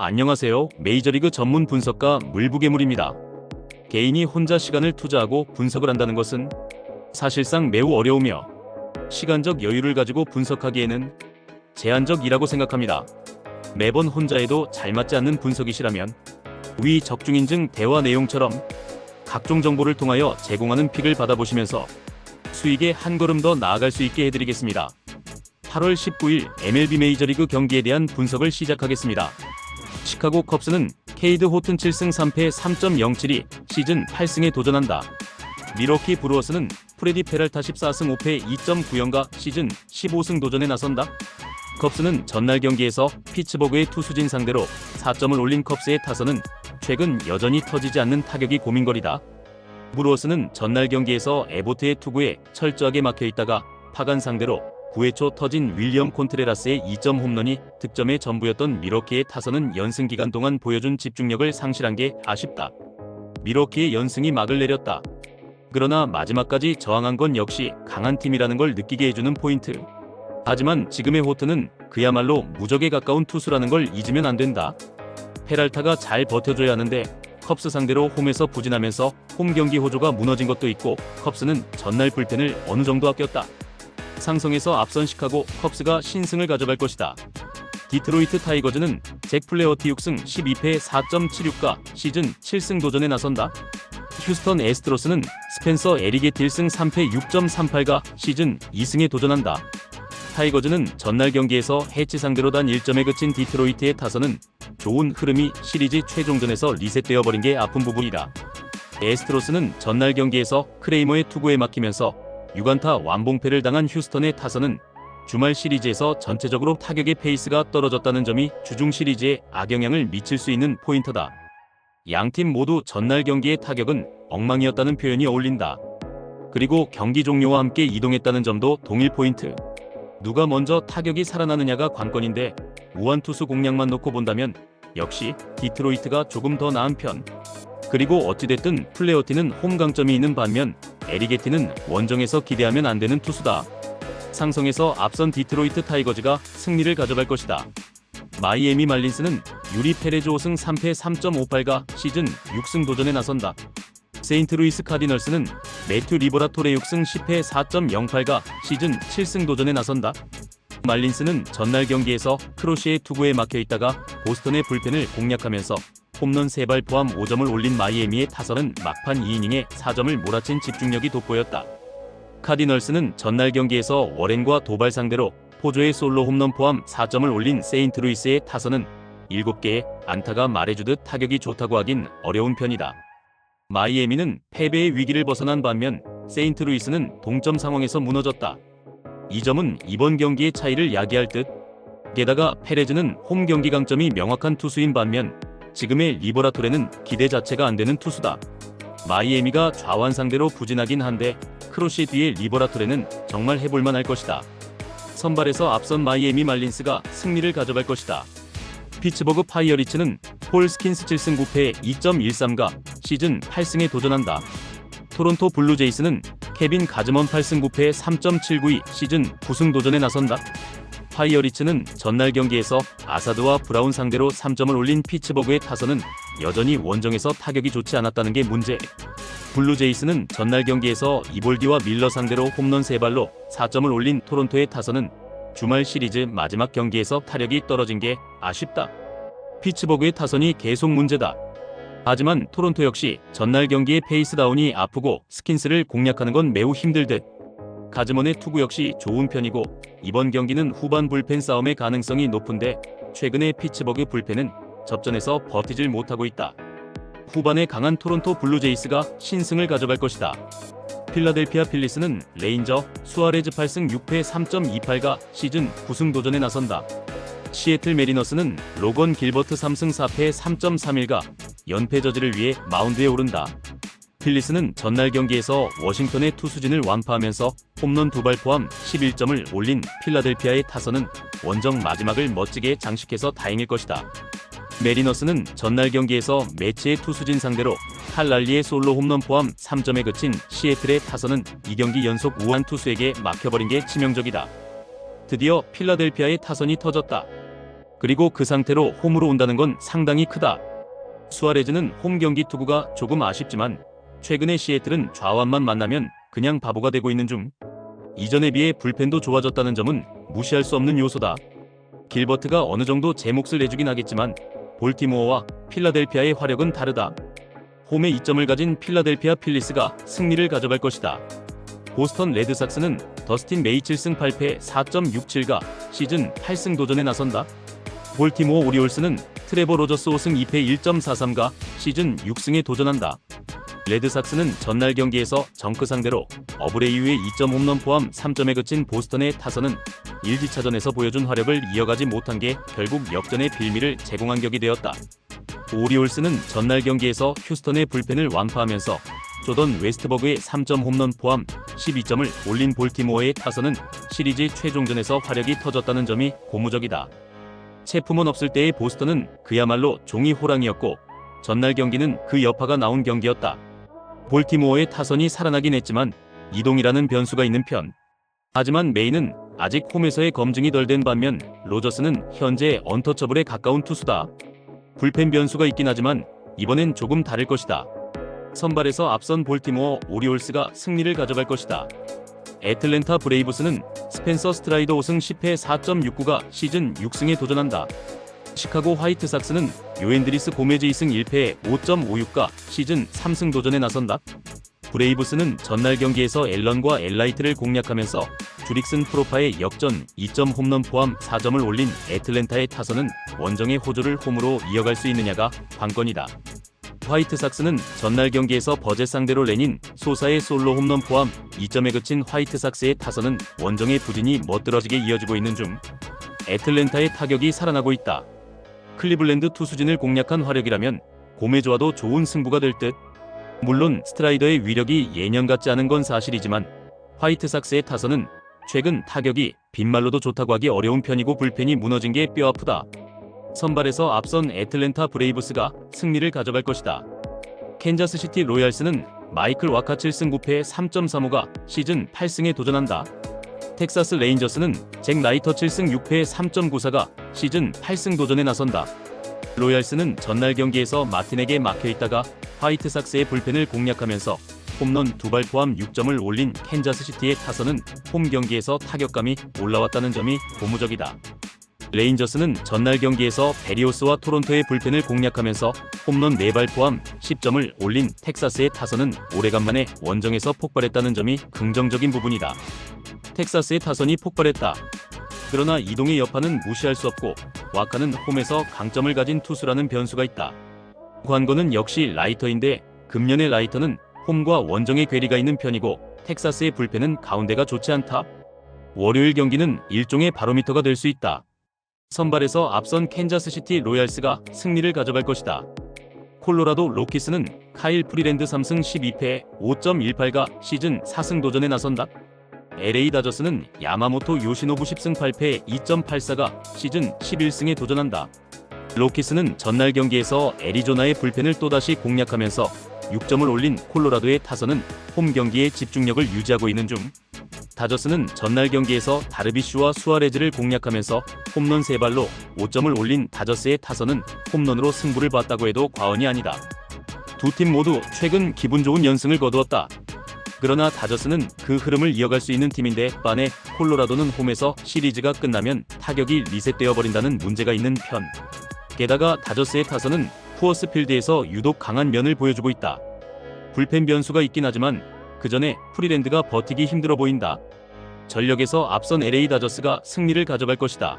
안녕하세요. 메이저리그 전문 분석가 물부괴물입니다. 개인이 혼자 시간을 투자하고 분석을 한다는 것은 사실상 매우 어려우며 시간적 여유를 가지고 분석하기에는 제한적이라고 생각합니다. 매번 혼자 해도 잘 맞지 않는 분석이시라면 위 적중인증 대화 내용처럼 각종 정보를 통하여 제공하는 픽을 받아보시면서 수익에 한 걸음 더 나아갈 수 있게 해드리겠습니다. 8월 19일 MLB 메이저리그 경기에 대한 분석을 시작하겠습니다. 시카고 컵스는 케이드 호튼 7승 3패 3.07이 시즌 8승에 도전한다. 미러키 브루어스는 프레디 페랄타 14승 5패 2.90가 시즌 15승 도전에 나선다. 컵스는 전날 경기에서 피츠버그의 투수진 상대로 4점을 올린 컵스의 타선은 최근 여전히 터지지 않는 타격이 고민거리다. 브루어스는 전날 경기에서 에보트의 투구에 철저하게 막혀있다가 파간 상대로 9회 초 터진 윌리엄 콘트레라스의 2점 홈런이 득점의 전부였던 미러키의 타선은 연승 기간 동안 보여준 집중력을 상실한 게 아쉽다. 미러키의 연승이 막을 내렸다. 그러나 마지막까지 저항한 건 역시 강한 팀이라는 걸 느끼게 해주는 포인트. 하지만 지금의 호트는 그야말로 무적에 가까운 투수라는 걸 잊으면 안 된다. 페랄타가 잘 버텨줘야 하는데 컵스 상대로 홈에서 부진하면서 홈 경기 호조가 무너진 것도 있고 컵스는 전날 불펜을 어느 정도 아꼈다. 상성에서 앞선 시카고 컵스가 신승을 가져갈 것이다. 디트로이트 타이거즈는 잭 플레어티 6승 12패 4.76가 시즌 7승 도전에 나선다. 휴스턴 애스트로스는 스펜서 에리게티 1승 3패 6.38가 시즌 2승에 도전한다. 타이거즈는 전날 경기에서 해치 상대로 단 1점에 그친 디트로이트의 타선은 좋은 흐름이 시리즈 최종전에서 리셋되어 버린 게 아픈 부분이다. 애스트로스는 전날 경기에서 크레이머의 투구에 막히면서 6안타 완봉패를 당한 휴스턴의 타선은 주말 시리즈에서 전체적으로 타격의 페이스가 떨어졌다는 점이 주중 시리즈에 악영향을 미칠 수 있는 포인트다. 양팀 모두 전날 경기의 타격은 엉망이었다는 표현이 어울린다. 그리고 경기 종료와 함께 이동했다는 점도 동일 포인트. 누가 먼저 타격이 살아나느냐가 관건인데 무한투수 공략만 놓고 본다면 역시 디트로이트가 조금 더 나은 편. 그리고 어찌됐든 플레어티는 홈 강점이 있는 반면 에리게티는 원정에서 기대하면 안 되는 투수다. 상성에서 앞선 디트로이트 타이거즈가 승리를 가져갈 것이다. 마이애미 말린스는 유리 페레즈 5승 3패 3.58가 시즌 6승 도전에 나선다. 세인트루이스 카디널스는 매튜 리버라토레 6승 10패 4.08가 시즌 7승 도전에 나선다. 말린스는 전날 경기에서 크로시의 투구에 막혀있다가 보스턴의 불펜을 공략하면서 홈런 3발 포함 5점을 올린 마이애미의 타선은 막판 2이닝에 4점을 몰아친 집중력이 돋보였다. 카디널스는 전날 경기에서 워렌과 도발 상대로 포조의 솔로 홈런 포함 4점을 올린 세인트루이스의 타선은 7개의 안타가 말해주듯 타격이 좋다고 하긴 어려운 편이다. 마이애미는 패배의 위기를 벗어난 반면 세인트루이스는 동점 상황에서 무너졌다. 이 점은 이번 경기의 차이를 야기할 듯. 게다가 페레즈는 홈 경기 강점이 명확한 투수인 반면 지금의 리버라토레는 기대 자체가 안 되는 투수다. 마이애미가 좌완 상대로 부진하긴 한데 크로시 뒤의 리버라토레는 정말 해볼만 할 것이다. 선발에서 앞선 마이애미 말린스가 승리를 가져갈 것이다. 피츠버그 파이어리츠는 폴 스킨스 7승 9패 2.13가 시즌 8승에 도전한다. 토론토 블루제이스는 케빈 가즈먼 8승 9패 3.79이 시즌 9승 도전에 나선다. 파이어리츠는 전날 경기에서 아사드와 브라운 상대로 3점을 올린 피츠버그의 타선은 여전히 원정에서 타격이 좋지 않았다는 게 문제. 블루제이스는 전날 경기에서 이볼디와 밀러 상대로 홈런 3발로 4점을 올린 토론토의 타선은 주말 시리즈 마지막 경기에서 타력이 떨어진 게 아쉽다. 피츠버그의 타선이 계속 문제다. 하지만 토론토 역시 전날 경기의 페이스 다운이 아프고 스킨스를 공략하는 건 매우 힘들 듯. 가즈먼의 투구 역시 좋은 편이고 이번 경기는 후반 불펜 싸움의 가능성이 높은데 최근의 피츠버그 불펜은 접전에서 버티질 못하고 있다. 후반에 강한 토론토 블루제이스가 신승을 가져갈 것이다. 필라델피아 필리스는 레인저 수아레즈 8승 6패 3.28가 시즌 9승 도전에 나선다. 시애틀 메리너스는 로건 길버트 3승 4패 3.31가 연패 저지를 위해 마운드에 오른다. 필리스는 전날 경기에서 워싱턴의 투수진을 완파하면서 홈런 2발 포함 11점을 올린 필라델피아의 타선은 원정 마지막을 멋지게 장식해서 다행일 것이다. 메리너스는 전날 경기에서 매치의 투수진 상대로 칼랄리의 솔로 홈런 포함 3점에 그친 시애틀의 타선은 2경기 연속 우한 투수에게 막혀버린 게 치명적이다. 드디어 필라델피아의 타선이 터졌다. 그리고 그 상태로 홈으로 온다는 건 상당히 크다. 수아레즈는 홈 경기 투구가 조금 아쉽지만 최근에 시애틀은 좌완만 만나면 그냥 바보가 되고 있는 중. 이전에 비해 불펜도 좋아졌다는 점은 무시할 수 없는 요소다. 길버트가 어느 정도 제 몫을 내주긴 하겠지만 볼티모어와 필라델피아의 화력은 다르다. 홈에 이점을 가진 필라델피아 필리스가 승리를 가져갈 것이다. 보스턴 레드삭스는 더스틴 메이 7승 8패 4.67가 시즌 8승 도전에 나선다. 볼티모어 오리올스는 트레버 로저스 5승 2패 1.43가 시즌 6승에 도전한다. 레드삭스는 전날 경기에서 정크 상대로 어브레이유의 2점 홈런 포함 3점에 그친 보스턴의 타선은 1지차전에서 보여준 화력을 이어가지 못한 게 결국 역전의 빌미를 제공한 격이 되었다. 오리올스는 전날 경기에서 휴스턴의 불펜을 완파하면서 조던 웨스트버그의 3점 홈런 포함 12점을 올린 볼티모어의 타선은 시리즈 최종전에서 화력이 터졌다는 점이 고무적이다. 체프먼 없을 때의 보스턴은 그야말로 종이 호랑이였고 전날 경기는 그 여파가 나온 경기였다. 볼티모어의 타선이 살아나긴 했지만 이동이라는 변수가 있는 편. 하지만 메이는 아직 홈에서의 검증이 덜 된 반면 로저스는 현재 언터처블에 가까운 투수다. 불펜 변수가 있긴 하지만 이번엔 조금 다를 것이다. 선발에서 앞선 볼티모어 오리올스가 승리를 가져갈 것이다. 애틀랜타 브레이브스는 스펜서 스트라이더 5승 10패 4.69가 시즌 6승에 도전한다. 시카고 화이트삭스는 요앤드리스 고메즈 2승 1패 5.56가 시즌 3승 도전에 나선다. 브레이브스는 전날 경기에서 앨런과 엘라이트를 공략하면서 주릭슨 프로파의 역전 2점 홈런 포함 4점을 올린 애틀랜타의 타선은 원정의 호조를 홈으로 이어갈 수 있느냐가 관건이다. 화이트삭스는 전날 경기에서 버젯 상대로 내닌 소사의 솔로 홈런 포함 2점에 그친 화이트삭스의 타선은 원정의 부진이 멋들어지게 이어지고 있는 중. 애틀랜타의 타격이 살아나고 있다. 클리블랜드 투수진을 공략한 화력이라면 고메조와도 좋은 승부가 될 듯. 물론 스트라이더의 위력이 예년 같지 않은 건 사실이지만 화이트삭스의 타선은 최근 타격이 빈말로도 좋다고 하기 어려운 편이고 불펜이 무너진 게 뼈아프다. 선발에서 앞선 애틀랜타 브레이브스가 승리를 가져갈 것이다. 캔자스시티 로얄스는 마이클 와카 7승 9패 3.35가 시즌 8승에 도전한다. 텍사스 레인저스는 잭 라이터 7승 6패 3.94가 시즌 8승 도전에 나선다. 로얄스는 전날 경기에서 마틴에게 막혀있다가 화이트삭스의 불펜을 공략하면서 홈런 2발 포함 6점을 올린 캔자스시티의 타선은 홈 경기에서 타격감이 올라왔다는 점이 고무적이다. 레인저스는 전날 경기에서 베리오스와 토론토의 불펜을 공략하면서 홈런 4발 포함 10점을 올린 텍사스의 타선은 오래간만에 원정에서 폭발했다는 점이 긍정적인 부분이다. 텍사스의 타선이 폭발했다. 그러나 이동의 여파는 무시할 수 없고 와카는 홈에서 강점을 가진 투수라는 변수가 있다. 관건은 역시 라이터인데 금년의 라이터는 홈과 원정의 괴리가 있는 편이고 텍사스의 불펜은 가운데가 좋지 않다. 월요일 경기는 일종의 바로미터가 될 수 있다. 선발에서 앞선 캔자스시티 로얄스가 승리를 가져갈 것이다. 콜로라도 로키스는 카일 프리랜드 3승 12패 5.18가 시즌 4승 도전에 나선다. LA 다저스는 야마모토 요시노부 10승 8패 2.84가 시즌 11승에 도전한다. 로키스는 전날 경기에서 애리조나의 불펜을 또다시 공략하면서 6점을 올린 콜로라도의 타선은 홈 경기에 집중력을 유지하고 있는 중. 다저스는 전날 경기에서 다르비슈와 수아레즈를 공략하면서 홈런 3발로 5점을 올린 다저스의 타선은 홈런으로 승부를 봤다고 해도 과언이 아니다. 두 팀 모두 최근 기분 좋은 연승을 거두었다. 그러나 다저스는 그 흐름을 이어갈 수 있는 팀인데 반해 콜로라도는 홈에서 시리즈가 끝나면 타격이 리셋되어 버린다는 문제가 있는 편. 게다가 다저스의 타선은 쿠어스 필드에서 유독 강한 면을 보여주고 있다. 불펜 변수가 있긴 하지만 그 전에 프리랜드가 버티기 힘들어 보인다. 전력에서 앞선 LA 다저스가 승리를 가져갈 것이다.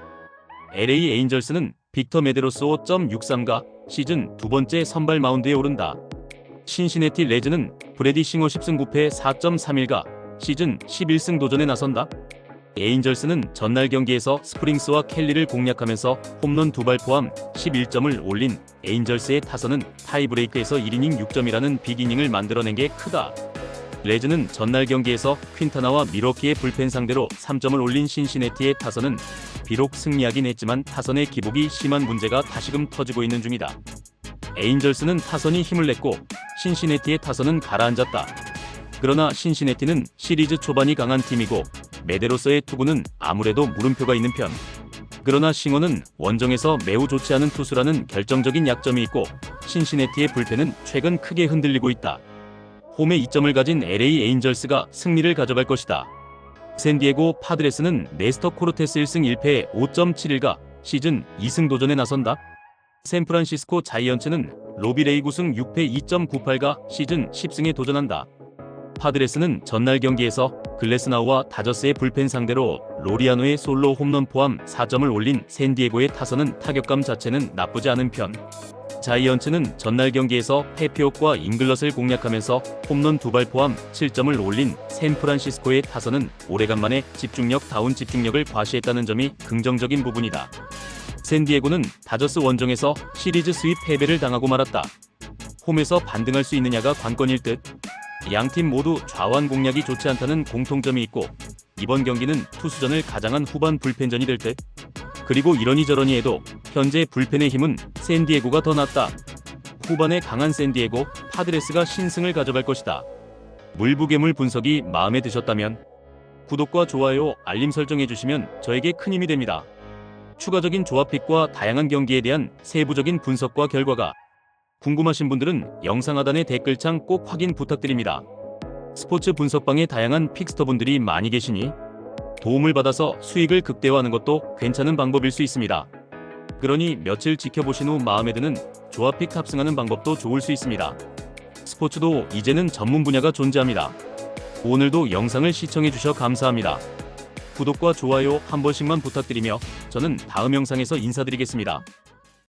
LA 에인절스는 빅터 메데로스 5.63가 시즌 두 번째 선발 마운드에 오른다. 신시내티 레즈는 브래디 싱어 10승 9패 4.31가 시즌 11승 도전에 나선다. 에인절스는 전날 경기에서 스프링스와 켈리를 공략하면서 홈런 2발 포함 11점을 올린 에인절스의 타선은 타이브레이크에서 1이닝 6점이라는 빅이닝을 만들어낸 게 크다. 레즈는 전날 경기에서 퀸타나와 미러키의 불펜 상대로 3점을 올린 신시내티의 타선은 비록 승리하긴 했지만 타선의 기복이 심한 문제가 다시금 터지고 있는 중이다. 에인절스는 타선이 힘을 냈고 신시내티의 타선은 가라앉았다. 그러나 신시내티는 시리즈 초반이 강한 팀이고 메데로서의 투구는 아무래도 물음표가 있는 편. 그러나 싱어는 원정에서 매우 좋지 않은 투수라는 결정적인 약점이 있고 신시내티의 불펜은 최근 크게 흔들리고 있다. 홈에 이점을 가진 LA 에인절스가 승리를 가져갈 것이다. 샌디에고 파드레스는 네스터 코르테스 1승 1패 5.71가 시즌 2승 도전에 나선다. 샌프란시스코 자이언츠는 로비 레이 9승 6패 2.98가 시즌 10승에 도전한다. 파드레스는 전날 경기에서 글래스나우와 다저스의 불펜 상대로 로리아노의 솔로 홈런 포함 4점을 올린 샌디에고의 타선은 타격감 자체는 나쁘지 않은 편. 자이언츠는 전날 경기에서 페피옥과 잉글럿을 공략하면서 홈런 2발 포함 7점을 올린 샌프란시스코의 타선은 오래간만에 집중력다운 집중력을 과시했다는 점이 긍정적인 부분이다. 샌디에고는 다저스 원정에서 시리즈 스윕 패배를 당하고 말았다. 홈에서 반등할 수 있느냐가 관건일 듯. 양팀 모두 좌완 공략이 좋지 않다는 공통점이 있고 이번 경기는 투수전을 가장한 후반 불펜전이 될 듯. 그리고 이러니저러니 해도 현재 불펜의 힘은 샌디에고가 더 낫다. 후반에 강한 샌디에고 파드레스가 신승을 가져갈 것이다. 물부괴물 분석이 마음에 드셨다면 구독과 좋아요, 알림 설정해주시면 저에게 큰 힘이 됩니다. 추가적인 조합픽과 다양한 경기에 대한 세부적인 분석과 결과가 궁금하신 분들은 영상 하단의 댓글창 꼭 확인 부탁드립니다. 스포츠 분석방에 다양한 픽스터분들이 많이 계시니 도움을 받아서 수익을 극대화하는 것도 괜찮은 방법일 수 있습니다. 그러니 며칠 지켜보신 후 마음에 드는 조합픽 탑승하는 방법도 좋을 수 있습니다. 스포츠도 이제는 전문 분야가 존재합니다. 오늘도 영상을 시청해주셔 감사합니다. 구독과 좋아요 한 번씩만 부탁드리며 저는 다음 영상에서 인사드리겠습니다.